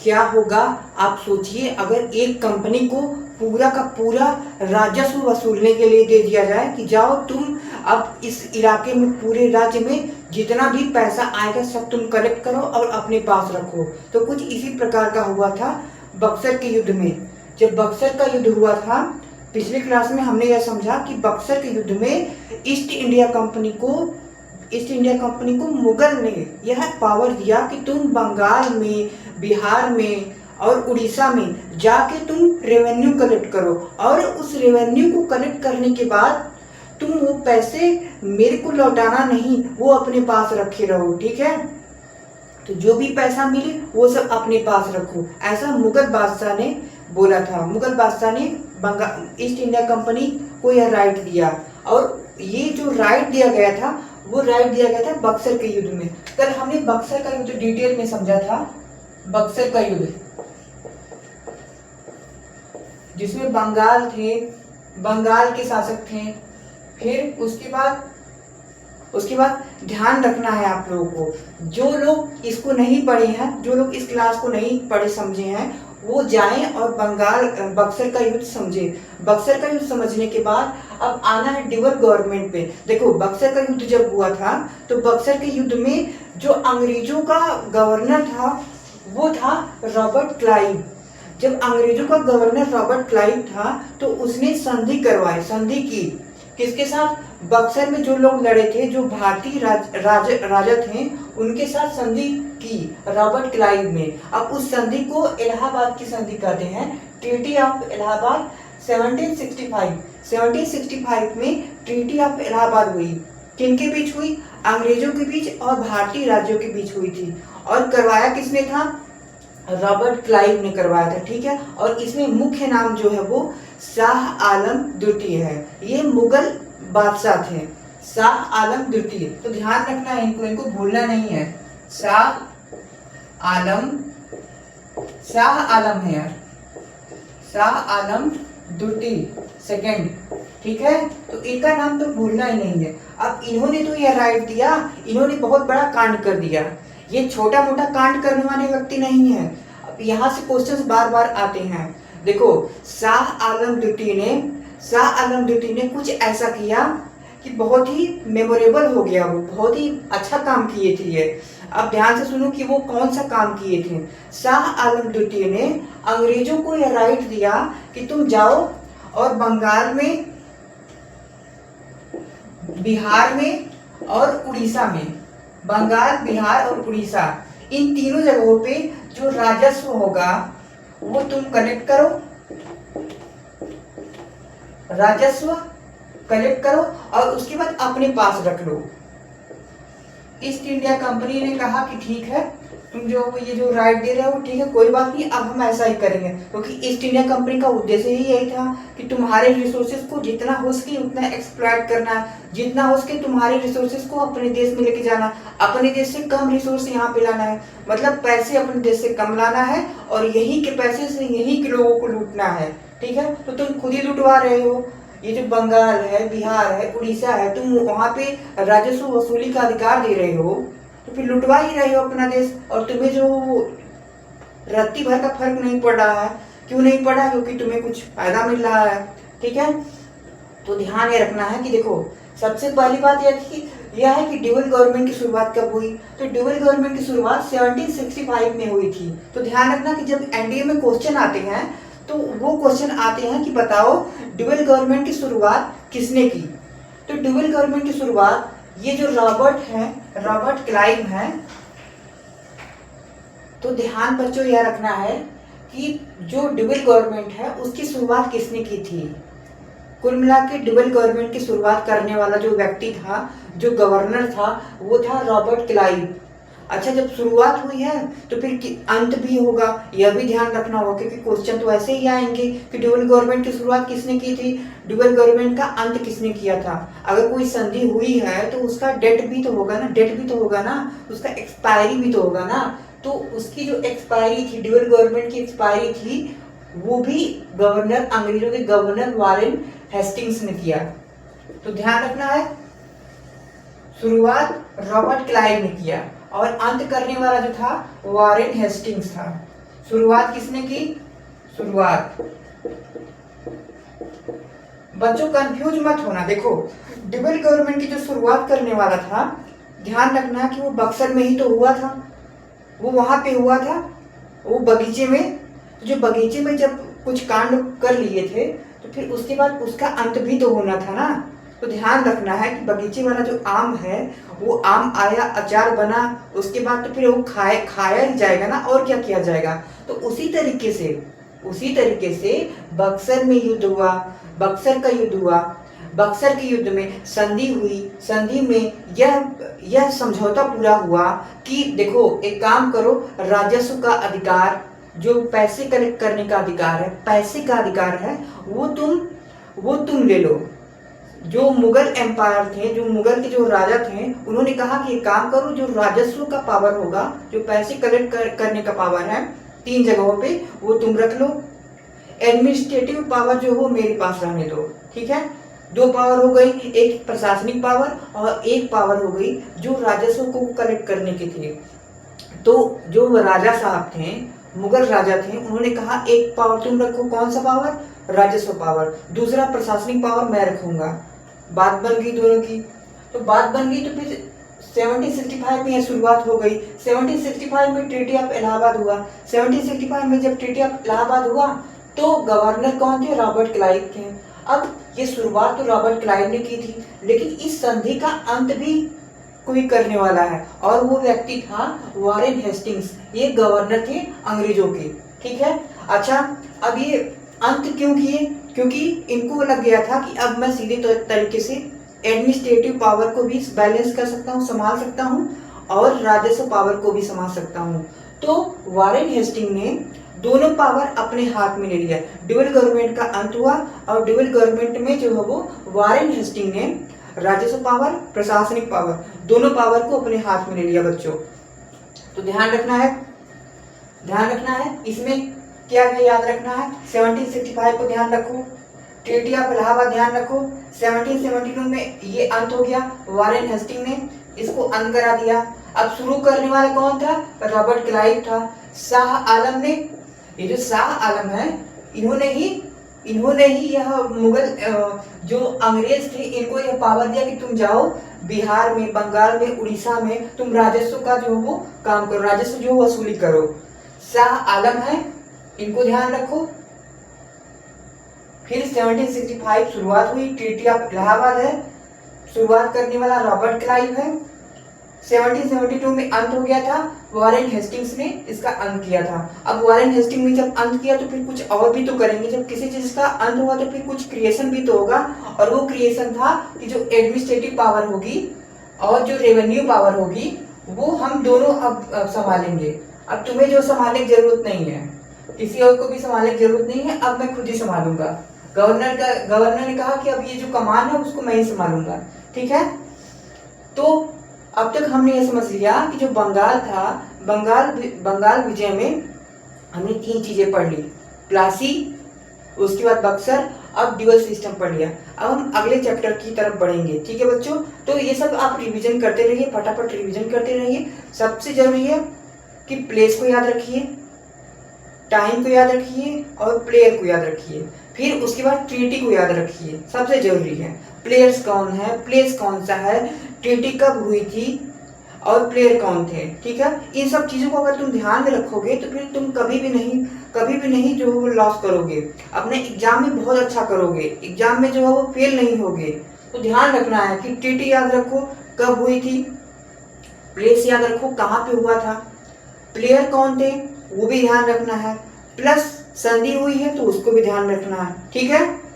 क्या होगा आप सोचिए, अगर एक कंपनी को पूरा का पूरा राजस्व वसूलने के लिए दे दिया जाए कि जाओ तुम अब इस इलाके में पूरे राज्य में जितना भी पैसा आएगा सब तुम कलेक्ट करो और अपने पास रखो। तो कुछ इसी प्रकार का हुआ था बक्सर के युद्ध में। जब बक्सर का युद्ध हुआ था, पिछले क्लास में हमने यह समझा कि बक्सर के युद्ध में ईस्ट इंडिया कंपनी को मुगल ने यह पावर दिया कि तुम बंगाल में, बिहार में और उड़ीसा में जाके तुम रेवेन्यू कलेक्ट करो, और उस रेवेन्यू को कलेक्ट करने के बाद तुम वो पैसे मेरे को लौटाना नहीं, वो अपने पास रखे रहो, ठीक है। तो जो भी पैसा मिले वो सब अपने पास रखो, ऐसा मुगल बादशाह ने बोला था। मुगल बादशाह ने ईस्ट इंडिया कंपनी को यह राइट दिया, और ये जो राइट दिया गया था वो राइट दिया गया था बक्सर के युद्ध में। कल हमने बक्सर का युद्ध डिटेल में समझा था। बक्सर का युद्ध जिसमें बंगाल के शासक थे। फिर उसके बाद ध्यान रखना है आप लोगों को, जो लोग इसको नहीं पढ़े हैं, जो लोग इस क्लास को नहीं पढ़े समझे हैं, वो जाएं और बक्सर का युद्ध समझे। बक्सर का युद्ध समझने के बाद अब आना है ड्यूअल गवर्नमेंट पे। देखो, बक्सर का युद्ध जब हुआ था तो बक्सर के युद्ध में जो अंग्रेजों का गवर्नर था वो था रॉबर्ट क्लाइव। जब अंग्रेजों का गवर्नर रॉबर्ट क्लाइव था तो उसने संधि की किसके साथ? बक्सर में जो लोग लड़े थे, जो भारतीय राजा थे, उनके साथ संधि की रॉबर्ट क्लाइव ने। अब उस संधि को इलाहाबाद की संधि कहते हैं, ट्रीटी ऑफ इलाहाबाद 1765 में ट्रीटी ऑफ इलाहाबाद हुई। किनके बीच हुई? अंग्रेजों के बीच और भारतीय राज्यों के बीच हुई थी। और करवाया किसने था? रॉबर्ट क्लाइव ने करवाया था, ठीक है। और इसमें मुख्य नाम जो है वो शाह आलम द्वितीय है। ये मुगल बादशाह थे, शाह आलम द्वितीय। तो ध्यान रखना है, इनको भूलना नहीं है। शाह आलम है यार, शाह आलम द्वितीय सेकंड, ठीक है। तो इनका नाम तो भूलना ही नहीं है। अब इन्होंने तो यह राइट दिया, इन्होंने बहुत बड़ा कांड कर दिया। ये छोटा मोटा कांड करने वाले व्यक्ति नहीं है। अब यहाँ से क्वेश्चंस बार बार आते हैं। देखो, शाह आलम द्वितीय ने कुछ ऐसा किया कि बहुत ही मेमोरेबल हो गया, वो बहुत ही अच्छा काम किए थे ये। अब ध्यान से सुनो कि वो कौन सा काम किए थे। शाह आलम द्वितीय ने अंग्रेजों को यह राइट दिया कि तुम जाओ और बंगाल में, बिहार में और उड़ीसा में, बंगाल, बिहार और उड़ीसा, इन तीनों जगहों पे जो राजस्व होगा वो तुम कलेक्ट करो, राजस्व कलेक्ट करो और उसके बाद अपने पास रख लो। ईस्ट इंडिया कंपनी ने कहा कि ठीक है, तुम ये जो राइट दे रहे हो ठीक है, कोई बात नहीं, अब हम ऐसा ही करेंगे। क्योंकि ईस्ट इंडिया कंपनी का उद्देश्य ही यही था कि तुम्हारे रिसोर्सेज को जितना हो सके उतना एक्सप्लॉइट करना, जितना हो सके तुम्हारे रिसोर्सेज को अपने देश में लेके जाना, अपने देश से कम रिसोर्स यहाँ पे लाना है, मतलब पैसे अपने देश से कम लाना है और यहीं के पैसे से यहीं के लोगों को लूटना है, ठीक है। तो तुम खुद ही लुटवा रहे हो। ये जो बंगाल है, बिहार है, उड़ीसा है, तुम वहां पे राजस्व वसूली का अधिकार दे रहे हो, तो फिर लुटवा ही रहे हो अपना देश। और तुम्हें जो रत्ती भर का फर्क नहीं पड़ रहा है। क्यों नहीं पड़ा? क्योंकि तुम्हें कुछ फायदा मिल रहा है, ठीक है। तो ध्यान ये रखना है कि देखो, सबसे पहली बात यह है कि ड्यूअल गवर्नमेंट की शुरुआत कब हुई? तो ड्यूअल गवर्नमेंट की शुरुआत 1765 में हुई थी। तो ध्यान रखना कि जब एनडीए में क्वेश्चन आते हैं तो वो क्वेश्चन आते हैं कि बताओ ड्यूअल गवर्नमेंट की शुरुआत किसने की? तो ड्यूअल गवर्नमेंट की शुरुआत ये जो रॉबर्ट क्लाइव है। तो ध्यान बच्चों यह रखना है कि जो ड्यूअल गवर्नमेंट है उसकी शुरुआत किसने की थी? कुल मिला के ड्यूअल गवर्नमेंट की शुरुआत करने वाला जो व्यक्ति था, जो गवर्नर था, वो था रॉबर्ट क्लाइव। अच्छा, जब शुरुआत हुई है तो फिर अंत भी होगा, यह भी ध्यान रखना होगा, क्योंकि क्वेश्चन तो ऐसे ही आएंगे कि ड्यूअल गवर्नमेंट की शुरुआत किसने की थी, ड्यूअल गवर्नमेंट का अंत किसने किया था। अगर कोई संधि हुई है तो उसका डेट भी तो होगा ना, उसका एक्सपायरी भी तो होगा ना। तो उसकी जो एक्सपायरी थी, ड्यूअल गवर्नमेंट की एक्सपायरी थी, वो भी अंग्रेजों के गवर्नर वारेन हेस्टिंग्स ने किया। तो ध्यान रखना है, शुरुआत रॉबर्ट क्लाइव ने किया और अंत करने वाला जो था वारेन हेस्टिंग्स था। शुरुआत किसने की? शुरुआत। बच्चों कंफ्यूज मत होना, देखो डबल गवर्नमेंट की जो शुरुआत करने वाला था, ध्यान रखना कि वो बक्सर में ही तो हुआ था, वो वहां पे हुआ था, वो बगीचे में। जो बगीचे में जब कुछ कांड कर लिए थे तो फिर उसके बाद उसका अंत भी तो होना था ना। तो ध्यान रखना है कि बगीचे वाला जो आम है वो आम आया, अचार बना, उसके बाद तो फिर वो खाया ही जाएगा ना, और क्या किया जाएगा। तो उसी तरीके से बक्सर में युद्ध हुआ, बक्सर का युद्ध हुआ, बक्सर के युद्ध में संधि हुई, संधि में यह समझौता पूरा हुआ कि देखो एक काम करो, राजस्व का अधिकार, जो पैसे कलेक्ट करने का अधिकार है, पैसे का अधिकार है, वो तुम ले लो। जो मुगल एम्पायर थे, जो मुगल के जो राजा थे, उन्होंने कहा कि एक काम करो, जो राजस्व का पावर होगा, जो पैसे कलेक्ट करने का पावर है 3 जगहों पे, वो तुम रख लो। एडमिनिस्ट्रेटिव पावर जो हो मेरे पास रहने दो, ठीक है। 2 पावर हो गई, एक प्रशासनिक पावर और एक पावर हो गई जो राजस्व को कलेक्ट करने की थी। तो जो राजा साहब थे, मुगल राजा थे, उन्होंने कहा एक पावर तुम रखो, कौन सा पावर? राजस्व पावर। दूसरा प्रशासनिक पावर मैं रखूंगा। बात बन गई दोनों की। तो बात बन गई तो फिर 1765 में यह शुरुआत हो गई। 1765 में ट्रीटी ऑफ इलाहाबाद हुआ। 1765 में जब ट्रीटी ऑफ इलाहाबाद हुआ तो गवर्नर कौन थे? रॉबर्ट क्लाइव थे। अब ये शुरुआत तो रॉबर्ट क्लाइव ने की थी, लेकिन इस संधि का अंत भी कोई करने वाला है, और वो व्यक्ति था वॉरेन हेस्टिंग्स। ये गवर्नर थे अंग्रेजों के, ठीक है। अच्छा, अब ये अंत क्यों किए? क्योंकि इनको लग गया था कि अब मैं सीधे तरीके से एडमिनिस्ट्रेटिव पावर को भी बैलेंस कर सकता हूँ, संभाल सकता हूँ, और राजस्व पावर को भी संभाल सकता हूँ। तो वॉरेन हेस्टिंग ने दोनों पावर अपने हाथ में ले लिया। डुअल गवर्नमेंट का अंत हुआ, और डुअल गवर्नमेंट में जो है वो वॉरेन हेस्टिंग ने राजस्व पावर, प्रशासनिक पावर, दोनों पावर को अपने हाथ में ले लिया बच्चों। तो ध्यान रखना है इसमें क्या क्या याद रखना है। 1765 को ध्यान रखो, ट्रीटी ऑफ इलाहाबाद ध्यान रखो। 1772 में ये अंत हो गया, वॉरेन हेस्टिंग ने इसको अंत करा दिया। अब शुरू करने वाला कौन था? रॉबर्ट क्लाइव था। शाह आलम ने, ये जो शाह आलम है, इन्होंने ही यह मुगल जो अंग्रेज थे, इनको यह पावर दिया कि तुम जाओ बिहार में, बंगाल में, उड़ीसा में तुम राजस्व का जो वो काम करो, राजस्व जो वसूली करो। शाह आलम है, इनको ध्यान रखो। फिर 1765 शुरुआत हुई, ट्रीटी ऑफ इलाहाबाद है, शुरुआत करने वाला रॉबर्ट क्लाइव है। 1772 में अंत हो गया था, वॉरेन हेस्टिंग्स ने इसका अंत किया था। अब वॉरेन हेस्टिंग ने जब अंत किया तो फिर कुछ और भी तो करेंगे। जब किसी चीज का अंत हुआ तो फिर कुछ क्रिएशन भी तो होगा, और वो क्रिएशन था कि जो एडमिनिस्ट्रेटिव पावर होगी और जो रेवेन्यू पावर होगी वो हम दोनों अब संभालेंगे। अब तुम्हें जो संभालने की जरूरत नहीं है, किसी और को भी संभालने की जरूरत नहीं है, अब मैं खुद ही संभालूंगा। गवर्नर ने कहा कि अब ये जो कमान है उसको मैं ही संभालूंगा, ठीक है। तो अब तक हमने ये समझ लिया कि जो बंगाल था, बंगाल विजय में हमने 3 चीजें पढ़ ली, प्लासी, उसके बाद बक्सर, अब ड्यूअल सिस्टम पढ़ लिया। अब हम अगले चैप्टर की तरफ बढ़ेंगे, ठीक है बच्चों। तो ये सब आप रिवीजन करते रहिए, फटाफट रिवीजन करते रहिए। सबसे जरूरी है कि प्लेस को याद रखिए, टाइम को याद रखिए, और प्लेयर को याद रखिए। फिर उसके बाद ट्रीटी को याद रखिए, सबसे जरूरी है। प्लेयर्स कौन है, प्लेस कौन सा है, ट्रीटी कब हुई थी, और प्लेयर कौन थे, ठीक है। इन सब चीजों को अगर तुम ध्यान में रखोगे तो फिर तुम कभी भी नहीं जो वो लॉस करोगे, अपने एग्जाम में बहुत अच्छा करोगे, एग्जाम में जो है वो फेल नहीं होगे। तो ध्यान रखना है कि ट्रीटी याद रखो कब हुई थी, प्लेस याद रखो कहाँ पे हुआ था, प्लेयर कौन थे वो भी ध्यान रखना है, प्लस संधि हुई है तो उसको भी ध्यान रखना है, ठीक है।